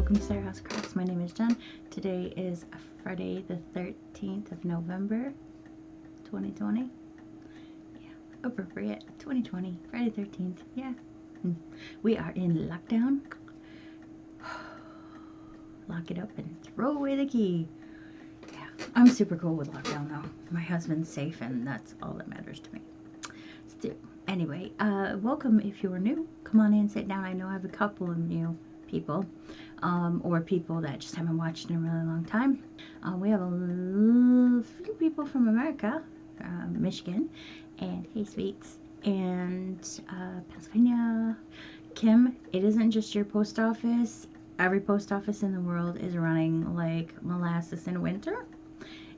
welcome to Sarah House Crafts. My name is Jen. Today is Friday the 13th of November, 2020. Yeah, appropriate. 2020, Friday 13th. Yeah. We are in lockdown. Lock it up and throw away the key. Yeah, I'm super cool with lockdown though. My husband's safe and that's all that matters to me. Still, anyway, welcome if you're new. Come on in, sit down. I know I have a couple of new people, or people that just haven't watched in a really long time. We have a few people from America, Michigan, and hey sweets, and Pennsylvania. Kim, it isn't just your post office. Every post office in the world is running like molasses in winter,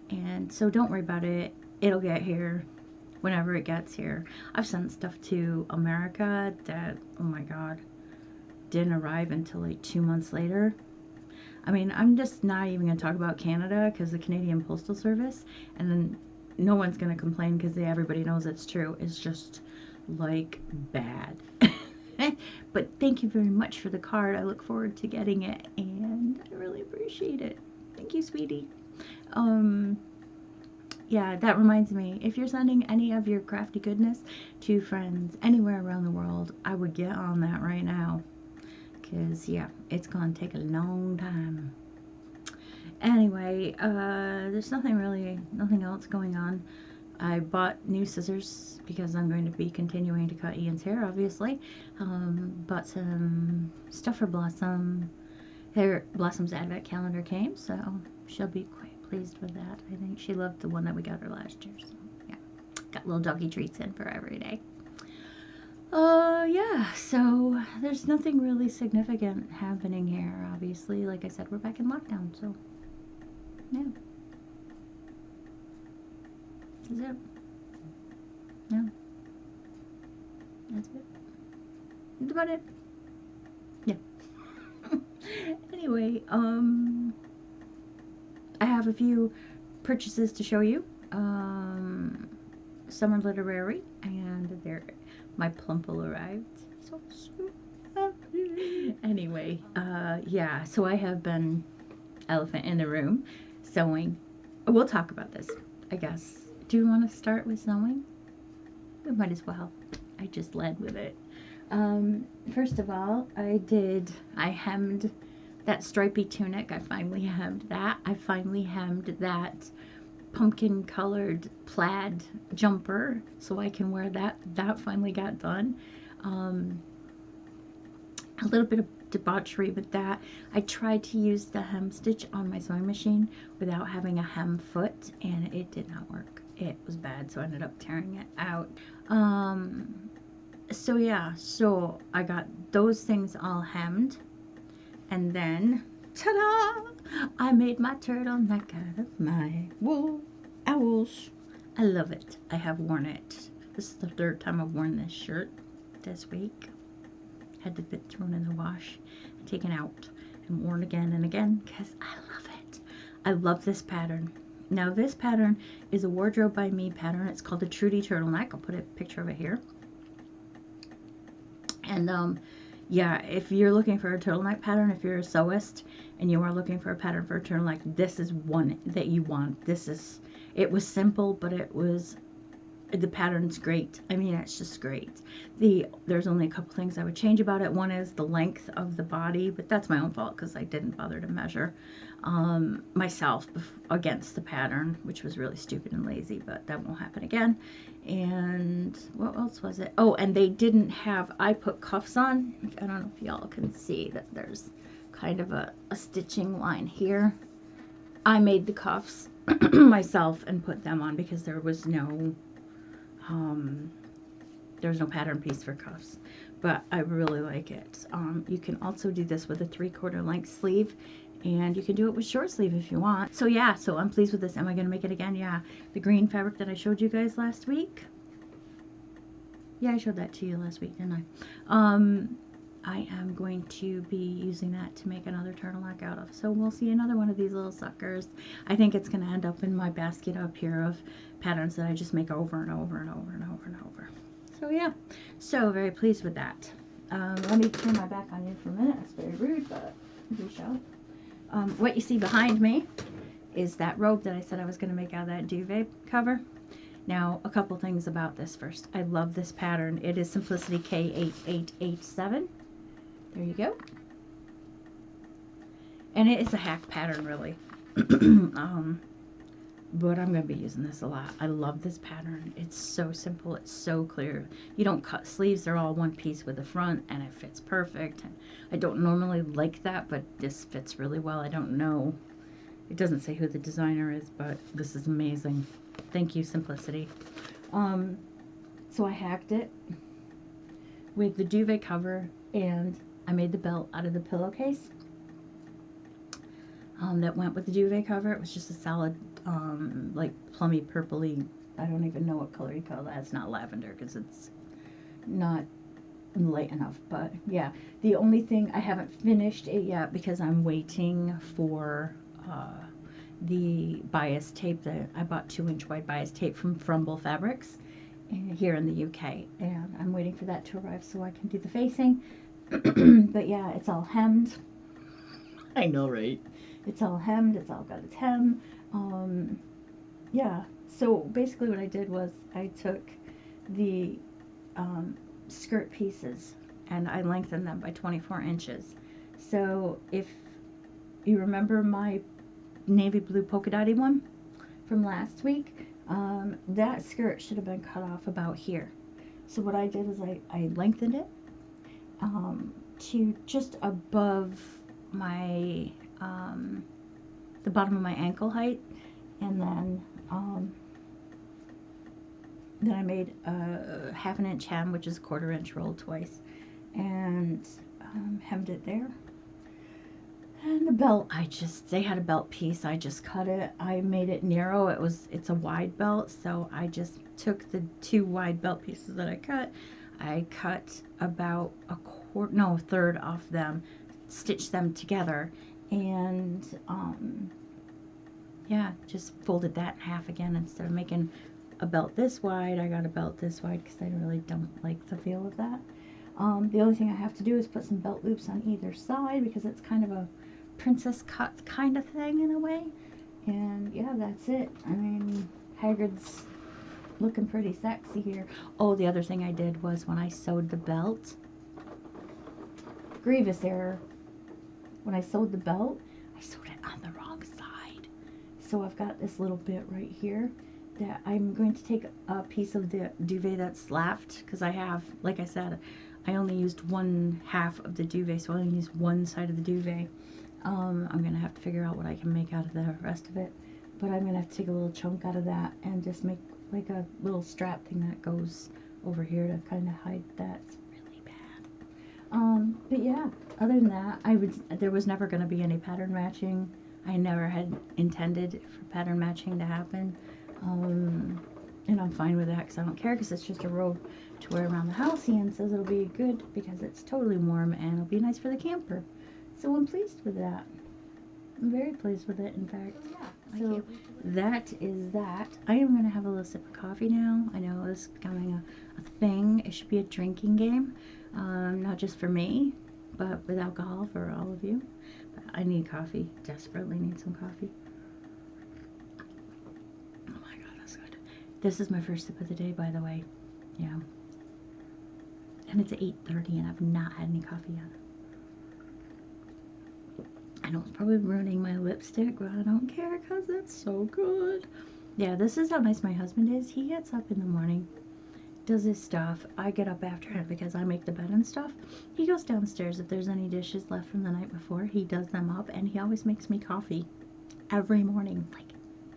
and so don't worry about it. It'll get here whenever it gets here. I've sent stuff to America that, oh my god, didn't arrive until like 2 months later. I mean, I'm just not even going to talk about Canada because the Canadian Postal Service, and then no one's going to complain because everybody knows it's true. It's just like bad. But thank you very much for the card. I look forward to getting it and I really appreciate it. Thank you, sweetie. Yeah, that reminds me, if you're sending any of your crafty goodness to friends anywhere around the world, I would get on that right now. Because, yeah, it's going to take a long time. Anyway, there's nothing else going on. I bought new scissors because I'm going to be continuing to cut Ian's hair, obviously. Bought some stuff for Blossom. Blossom's Advent calendar came, so she'll be quite pleased with that. I think she loved the one that we got her last year, so yeah. Got little doggy treats in for every day. Yeah, so there's nothing really significant happening here, obviously. Like I said, we're back in lockdown, so yeah. This is it. Yeah. That's it. That's about it. Yeah. Anyway, I have a few purchases to show you. Some are literary, and my plumple arrived. So happy. Anyway, yeah, so I have been elephant in the room sewing. We'll talk about this, I guess. Do you want to start with sewing? We might as well. I just led with it. First of all, I hemmed that stripy tunic. I finally hemmed that. I finally hemmed that pumpkin colored plaid jumper so I can wear that. That finally got done. A little bit of debauchery with that. I tried to use the hem stitch on my sewing machine without having a hem foot, and it did not work. It was bad, so I ended up tearing it out. So yeah, so I got those things all hemmed, and then ta-da! I made my turtleneck out of my wool owls. I love it. I have worn it. This is the third time I've worn this shirt this week. Had to get thrown in the wash, taken out, and worn again and again because I love it. I love this pattern. Now this pattern is a Wardrobe by Me pattern. It's called the Trudy turtleneck. I'll put a picture of it here. And yeah, if you're looking for a turtleneck pattern, if you're a sewist and you are looking for a pattern for a turtleneck, this is one that you want. It was simple, but the pattern's great. I mean, it's just great. There's only a couple things I would change about it. One is the length of the body, but that's my own fault because I didn't bother to measure myself against the pattern, which was really stupid and lazy, but that won't happen again. And what else was it? Oh, and they didn't have, I put cuffs on. I don't know if y'all can see that there's kind of a stitching line here. I made the cuffs myself and put them on because there was no pattern piece for cuffs, but I really like it. You can also do this with a 3/4 length sleeve, and you can do it with short sleeve if you want. So yeah, so I'm pleased with this. Am I going to make it again? Yeah. The green fabric that I showed you guys last week. Yeah, I showed that to you last week, didn't I? I am going to be using that to make another turtleneck out of. So we'll see another one of these little suckers. I think it's going to end up in my basket up here of patterns that I just make over and over and over and over and over. So yeah, so very pleased with that. Let me turn my back on you for a minute. It's very rude, but we shall. What you see behind me is that robe that I said I was going to make out of that duvet cover. Now, a couple things about this first. I love this pattern. It is Simplicity K8887. There you go. And it is a hack pattern, really. But I'm going to be using this a lot. I love this pattern. It's so simple. It's so clear. You don't cut sleeves. They're all one piece with the front, and it fits perfect. And I don't normally like that, but this fits really well. I don't know. It doesn't say who the designer is, but this is amazing. Thank you, Simplicity. So I hacked it with the duvet cover, and I made the belt out of the pillowcase that went with the duvet cover. It was just a solid, like plummy purpley, I don't even know what color you call that. It's not lavender because it's not light enough, but yeah. The only thing, I haven't finished it yet because I'm waiting for the bias tape. That I bought 2-inch wide bias tape from Frumble Fabrics here in the UK, and I'm waiting for that to arrive so I can do the facing. But yeah, it's all hemmed. I know, right? It's all hemmed. It's all got its hem. Yeah, so basically what I did was I took the skirt pieces and I lengthened them by 24 inches. So if you remember my navy blue polka dotty one from last week, that skirt should have been cut off about here. So what I did is I lengthened it to just above my the bottom of my ankle height, and then I made a 1/2 inch hem, which is 1/4 inch rolled twice, and hemmed it there. And the belt, they had a belt piece, I just cut it. I made it narrow. It's a wide belt, so I just took the 2 wide belt pieces that I cut about a third off them, stitched them together, and yeah, just folded that in half again. Instead of making a belt this wide, I got a belt this wide because I really don't like the feel of that. The only thing I have to do is put some belt loops on either side because it's kind of a princess cut kind of thing in a way. And yeah, that's it. I mean, Haggard's looking pretty sexy here. Oh, the other thing I did was when I sewed the belt, grievous error, when I sewed the belt, I sewed it on the wrong side. So I've got this little bit right here that I'm going to take a piece of the duvet that's left, because I have, like I said, I only used 1/2 of the duvet, so I only used one side of the duvet. I'm going to have to figure out what I can make out of the rest of it, but I'm going to have to take a little chunk out of that and just make like a little strap thing that goes over here to kind of hide that. It's really bad. But yeah, other than that, there was never going to be any pattern matching. I never had intended for pattern matching to happen. And I'm fine with that because I don't care, because it's just a robe to wear around the house. Ian says it'll be good because it's totally warm and it'll be nice for the camper. So I'm pleased with that. I'm very pleased with it, in fact. So that is that. I am going to have a little sip of coffee now. I know this is becoming a thing. It should be a drinking game. Not just for me, but with alcohol for all of you. But I need coffee. Desperately need some coffee. Oh my god, that's good. This is my first sip of the day, by the way. Yeah. And it's 8:30 and I've not had any coffee yet. I know it's probably ruining my lipstick, but I don't care because it's so good. Yeah, this is how nice my husband is. He gets up in the morning, does his stuff. I get up after him because I make the bed and stuff. He goes downstairs. If there's any dishes left from the night before, he does them up, and he always makes me coffee every morning. Like,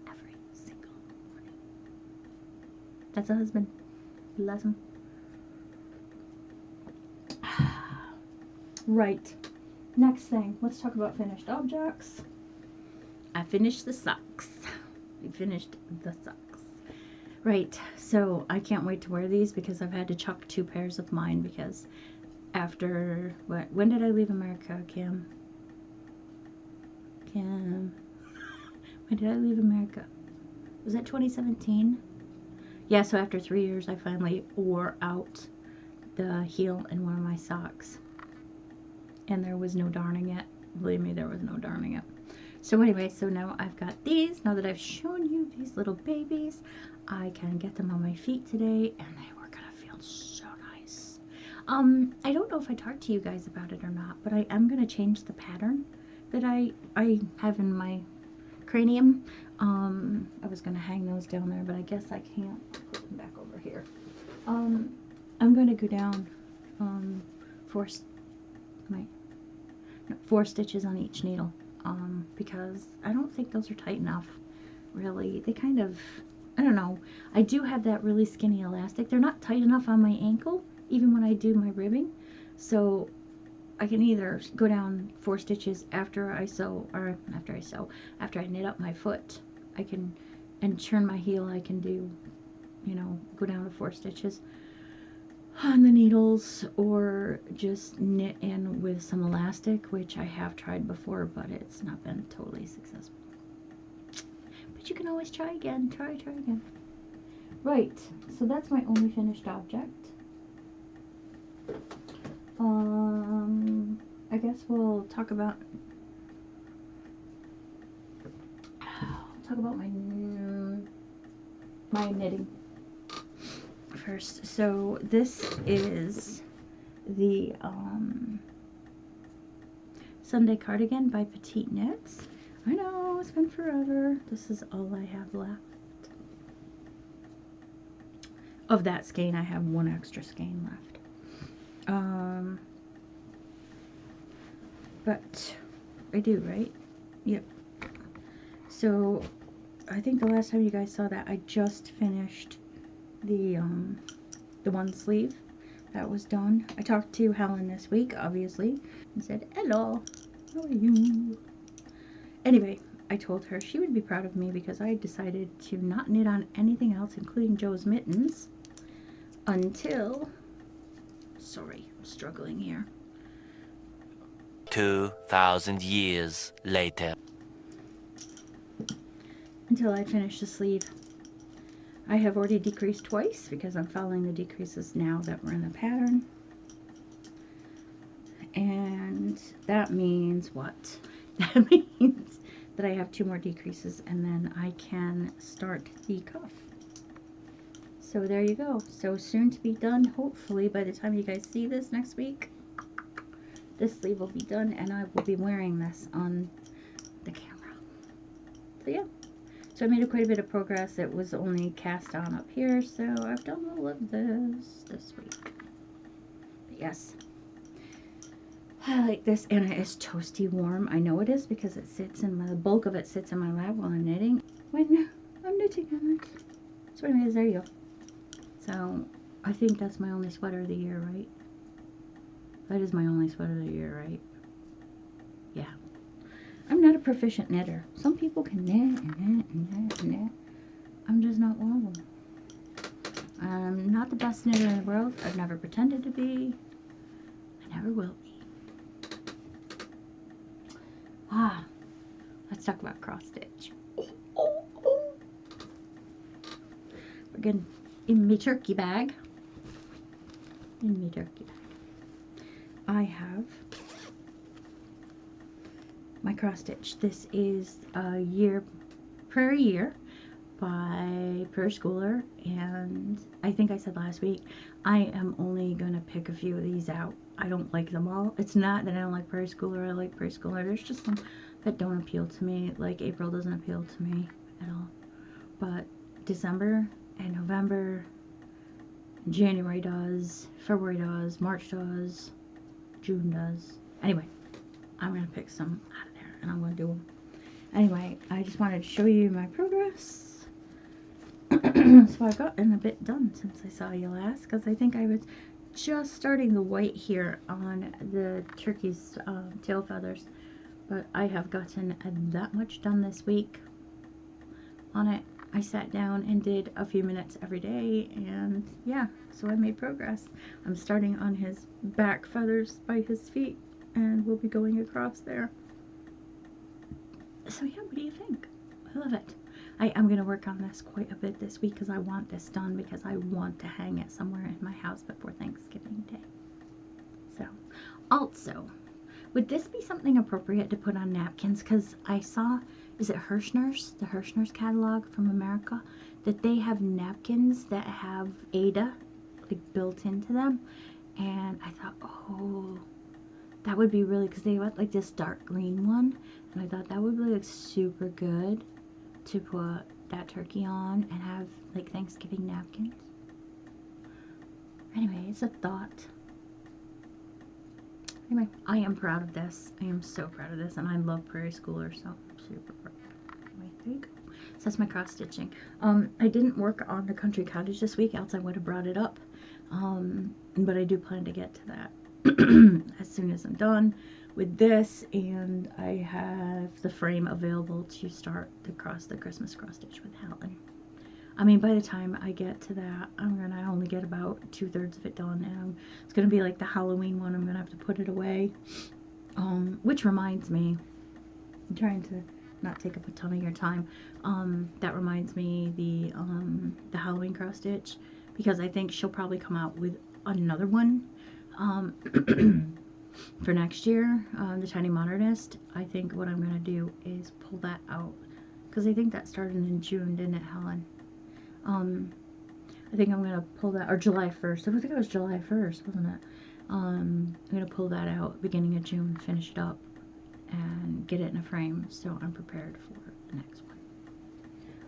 every single morning. That's a husband. Bless him. Right. Next thing, let's talk about finished objects. I finished the socks. We finished the socks. Right, so I can't wait to wear these because I've had to chuck 2 pairs of mine because after, when did I leave America, Kim? When did I leave America? Was that 2017? Yeah, so after 3 years I finally wore out the heel in one of my socks. And there was no darning it. Believe me, there was no darning it. So anyway, so now I've got these. Now that I've shown you these little babies, I can get them on my feet today, and they were gonna feel so nice. I don't know if I talked to you guys about it or not, but I am gonna change the pattern that I have in my cranium. I was gonna hang those down there, but I guess I can't. Put them back over here. I'm gonna go down four stitches on each needle, because I don't think those are tight enough. Really, they kind of, I don't know. I do have that really skinny elastic. They're not tight enough on my ankle, even when I do my ribbing. So I can either go down 4 stitches after I sew, or after I knit up my foot. I can, and turn my heel, I can do, you know, go down to 4 stitches on the needles, or just knit in with some elastic, which I have tried before, but it's not been totally successful. But you can always try again. Try again. Right, so that's my only finished object. I guess we'll talk about my knitting first. So this is the Sunday cardigan by Petite Knits. I know, it's been forever. This is all I have left. Of that skein, I have 1 extra skein left. But I do, right? Yep. So I think the last time you guys saw that, I just finished the one sleeve. That was done. I talked to Helen this week, obviously, and said, hello, how are you? Anyway, I told her she would be proud of me because I decided to not knit on anything else, including Joe's mittens, until, sorry, I'm struggling here. 2,000 years later. Until I finish the sleeve. I have already decreased twice because I'm following the decreases now that we're in the pattern. And that means what? That means that I have 2 more decreases, and then I can start the cuff. So there you go. So soon to be done, hopefully by the time you guys see this next week. This sleeve will be done, and I will be wearing this on the camera. So yeah. So I made quite a bit of progress. It was only cast on up here, so I've done all of this week. But yes. I like this, and it is toasty warm. I know it is because it sits in the bulk of it sits in my lap while I'm knitting. When I'm knitting on it. So anyways, there you go. So I think that's my only sweater of the year, right? That is my only sweater of the year, right? Yeah. I'm not a proficient knitter. Some people can knit and knit and knit and knit. I'm just not one of them. I'm not the best knitter in the world. I've never pretended to be. I never will be. Let's talk about cross stitch. We're going in my turkey bag. I have my cross stitch. This is a Prairie year by Prairie Schooler, and I think I said last week I am only gonna pick a few of these out. I don't like them all. It's not that I don't like Prairie Schooler. I like Prairie Schooler. There's just some that don't appeal to me. Like April doesn't appeal to me at all. But December and November, January does, February does, March does, June does. Anyway, I'm going to pick some out of there and I'm going to do them. Anyway, I just wanted to show you my progress. So I've gotten a bit done since I saw you last, because I think I was just starting the white here on the turkey's tail feathers. But I have gotten that much done this week on it. I sat down and did a few minutes every day, and yeah, so I made progress. I'm starting on his back feathers by his feet, and we'll be going across there. So yeah, what do you think? I love it. I'm going to work on this quite a bit this week because I want this done, because I want to hang it somewhere in my house before Thanksgiving Day. So, also, Would this be something appropriate to put on napkins? Because I saw, is it Hirschner's, the Hirschner's catalog from America, that they have napkins that have Ada like built into them, and I thought, oh, that would be really, because they got like this dark green one, and I thought that would be like super good to put that turkey on and have like Thanksgiving napkins. Anyway, it's a thought. Anyway, I am proud of this. I am so proud of this, and I love Prairie Schoolers, so I'm super proud. Anyway, there you go. So that's my cross stitching. I didn't work on the country cottage this week, else I would have brought it up. But I do plan to get to that as soon as I'm done with this, and I have the frame available to start the Christmas cross stitch with Helen. I mean, by the time I get to that, I'm gonna only get about 2/3 of it done, and it's gonna be like the Halloween one. I'm gonna have to put it away. Which reminds me, I'm trying to not take up a ton of your time. That reminds me the Halloween cross stitch, because I think she'll probably come out with another one for next year, the Tiny Modernist. I think what I'm gonna do is pull that out, because I think that started in June, didn't it, Helen? I think I'm gonna pull that, or July 1st. I think it was July 1st, wasn't it? I'm gonna pull that out beginning of June, finish it up, and get it in a frame, so I'm prepared for the next one.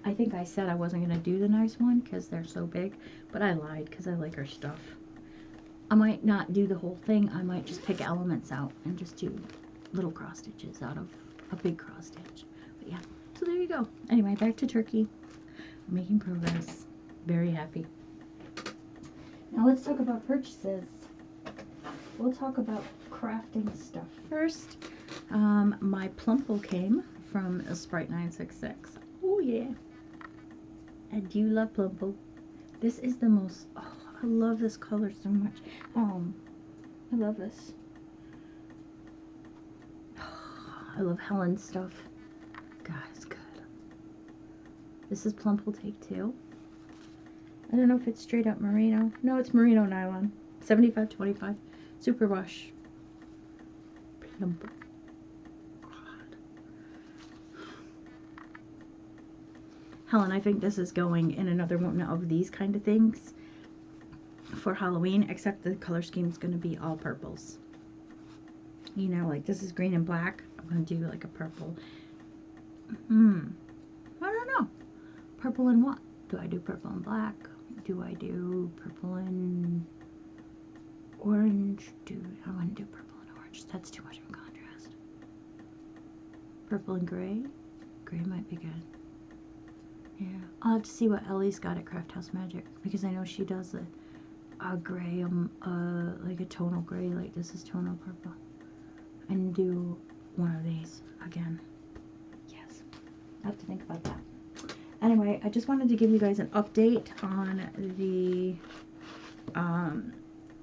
I think I said I wasn't gonna do the nice one because they're so big, but I lied because I like her stuff. I might not do the whole thing. I might just pick elements out and just do little cross stitches out of a big cross stitch. But yeah, so there you go. Anyway, back to turkey. I'm making progress. Very happy. Now let's talk about purchases. We'll talk about crafting stuff first. My Plumple came from a Sprite 966. Oh yeah. I do love Plumple. This is the most, oh, I love this color so much. I love this. I love Helen's stuff. God, it's good. This is Plumple Take 2. I don't know if it's straight up merino. No, it's merino nylon. 75/25. Super wash. Plumple. God. Helen, I think this is going in another one of these kind of things for Halloween, except the color scheme is going to be all purples. You know, like this is green and black. I'm going to do like a purple. I don't know. Purple and what? Do I do purple and black? Do I do purple and orange? I wouldn't do purple and orange. That's too much of a contrast. Purple and gray? Gray might be good. Yeah. I'll have to see what Ellie's got at Craft House Magic, because I know she does a gray, like a tonal gray, like this is tonal purple. And do one of these again. Yes. I have to think about that. Anyway, I just wanted to give you guys an update on the,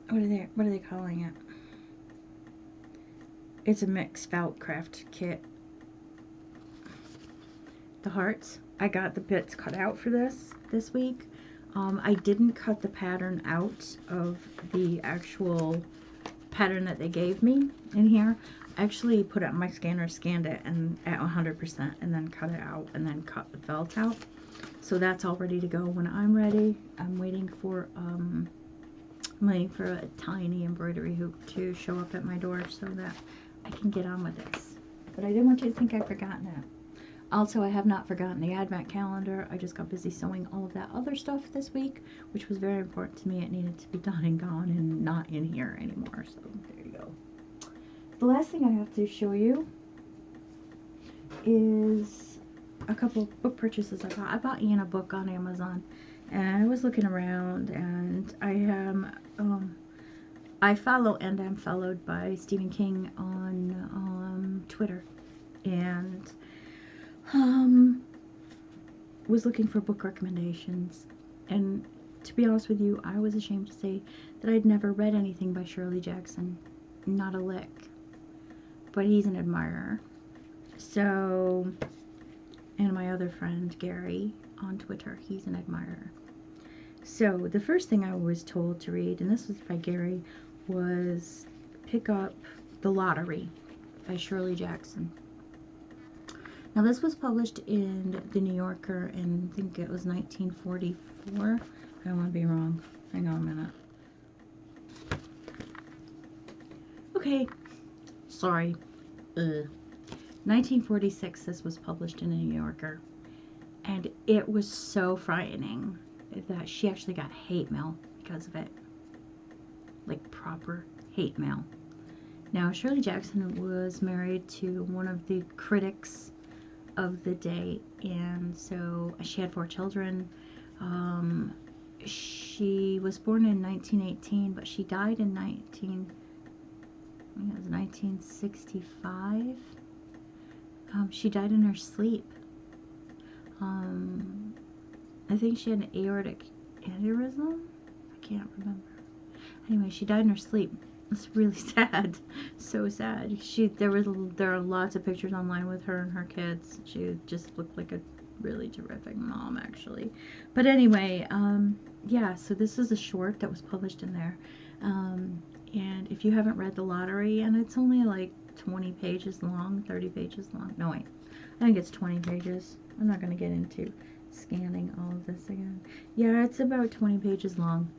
what are they calling it? It's a mixed felt craft kit. The hearts. I got the bits cut out for this week. I didn't cut the pattern out of the actual pattern that they gave me in here. I actually put it on my scanner, scanned it and at 100%, and then cut it out, and then cut the felt out. So that's all ready to go when I'm ready. I'm waiting for a tiny embroidery hoop to show up at my door so that I can get on with this. But I didn't want you to think I've forgotten it. Also, I have not forgotten the advent calendar. I just got busy sewing all of that other stuff this week, which was very important to me. It needed to be done and gone and not in here anymore. So there you go. The last thing I have to show you is a couple of book purchases I bought. I bought Ian a book on Amazon, and I was looking around, and I follow and am followed by Stephen King on Twitter, and was looking for book recommendations, and to be honest with you, I was ashamed to say that I'd never read anything by Shirley Jackson, not a lick, but he's an admirer. So, and my other friend Gary on Twitter, he's an admirer. So the first thing I was told to read, and this was by Gary, was pick up The Lottery. by Shirley Jackson. Now this was published in the New Yorker in, I think it was 1944. I don't want to be wrong. Hang on a minute. Okay, sorry. 1946 this was published in the New Yorker. And it was so frightening that she actually got hate mail because of it. Like proper hate mail. Now, Shirley Jackson was married to one of the critics of the day, and so she had 4 children. She was born in 1918, but she died in 1965. She died in her sleep. I think she had an aortic aneurysm. I can't remember. Anyway, she died in her sleep. It's really sad. So sad. There are lots of pictures online with her and her kids. She just looked like a really terrific mom, actually. But anyway, yeah, so this is a short that was published in there. And if you haven't read The Lottery, and it's only like 20 pages long, 30 pages long. No, wait. I think it's 20 pages. I'm not going to get into scanning all of this again. Yeah, it's about 20 pages long.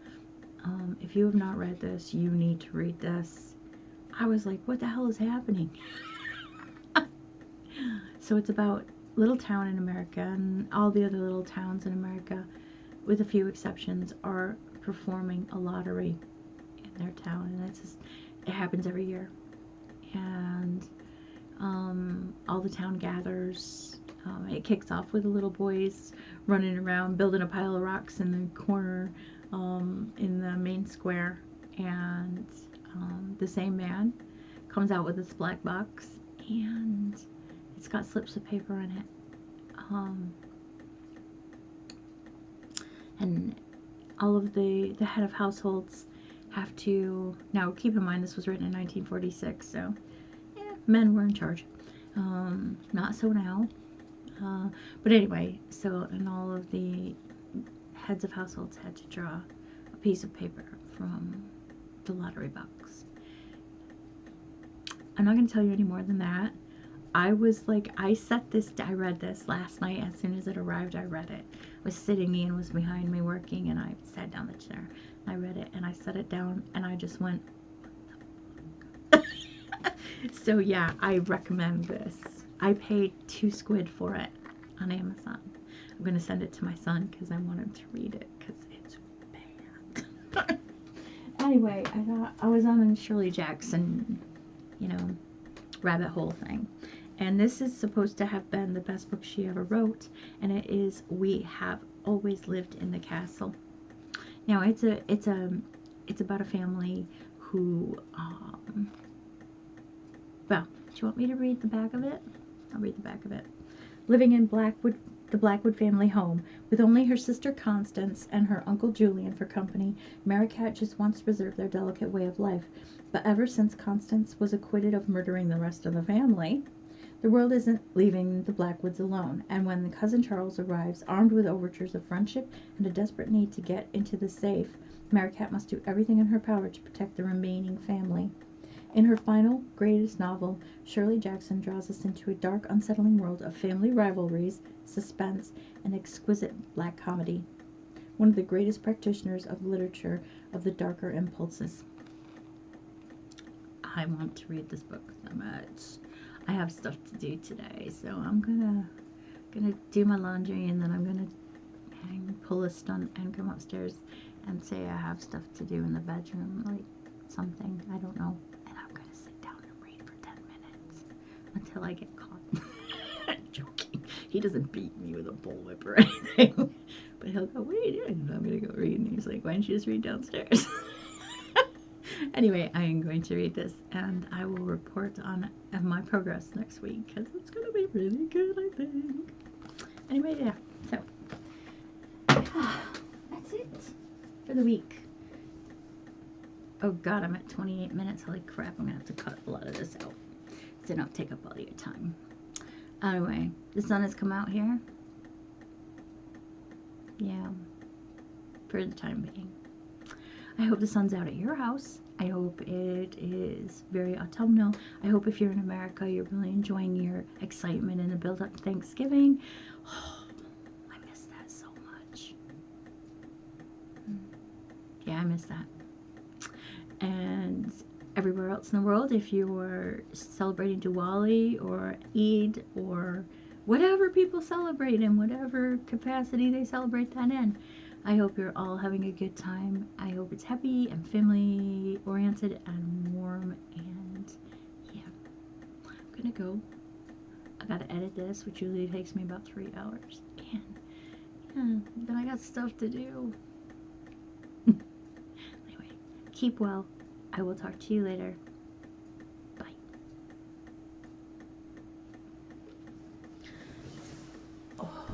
If you have not read this, you need to read this. I was like, what the hell is happening? So it's about a little town in America, and all the other little towns in America, with a few exceptions, are performing a lottery in their town, and it happens every year. And all the town gathers. It kicks off with the little boys running around, building a pile of rocks in the corner in the main square, and the same man comes out with this black box, and it's got slips of paper in it, and all of the head of households have to, now keep in mind this was written in 1946, so yeah, men were in charge. Not so now, but anyway, so, and all of the heads of households had to draw a piece of paper from the lottery box. I'm not going to tell you any more than that. I was like, I read this last night. As soon as it arrived, I read it. I was sitting, Ian was behind me working, and I sat down the chair. I read it, and I set it down, and I just went, what the fuck? So yeah, I recommend this. I paid 2 squid for it on Amazon. I'm going to send it to my son because I want him to read it because it's bad. Anyway, I thought I was on a Shirley Jackson, rabbit hole thing. And this is supposed to have been the best book she ever wrote. And it is We Have Always Lived in the Castle. Now, it's about a family who, well, do you want me to read the back of it? I'll read the back of it. Living in the Blackwood family home, with only her sister Constance and her uncle Julian for company, Mary Cat just wants to preserve their delicate way of life. But ever since Constance was acquitted of murdering the rest of the family, the world isn't leaving the Blackwoods alone, and when the cousin Charles arrives, armed with overtures of friendship and a desperate need to get into the safe, Mary Cat must do everything in her power to protect the remaining family. In her final, greatest novel, Shirley Jackson draws us into a dark, unsettling world of family rivalries, suspense, and exquisite black comedy. One of the greatest practitioners of literature of the darker impulses. I want to read this book so much. I have stuff to do today, so I'm gonna do my laundry, and then I'm gonna pull a stunt and come upstairs and say I have stuff to do in the bedroom, like something, I don't know. For 10 minutes until I get caught. I'm joking. He doesn't beat me with a bullwhip or anything. But he'll go, what are you doing? And I'm going to go read. And he's like, why don't you just read downstairs? Anyway, I am going to read this. And I will report on my progress next week. Because it's going to be really good, I think. Anyway, yeah. So, that's it for the week. Oh god, I'm at 28 minutes. Holy crap, I'm going to have to cut a lot of this out so I don't take up all your time. Anyway, the sun has come out here. Yeah, for the time being. I hope the sun's out at your house I hope it is very autumnal. I hope if you're in America, you're really enjoying your excitement in the build up to Thanksgiving. Oh, I miss that so much. Yeah, I miss that. And everywhere else in the world, if you're celebrating Diwali or Eid or whatever people celebrate in whatever capacity they celebrate that in, I hope you're all having a good time. I hope it's happy and family oriented and warm. And yeah, I'm gonna go. I gotta edit this, which usually takes me about 3 hours. And yeah, then I got stuff to do. Anyway, keep well. I will talk to you later. Bye. Oh,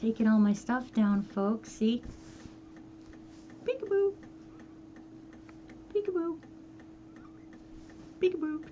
taking all my stuff down, folks. See? Peekaboo. Peekaboo. Peekaboo.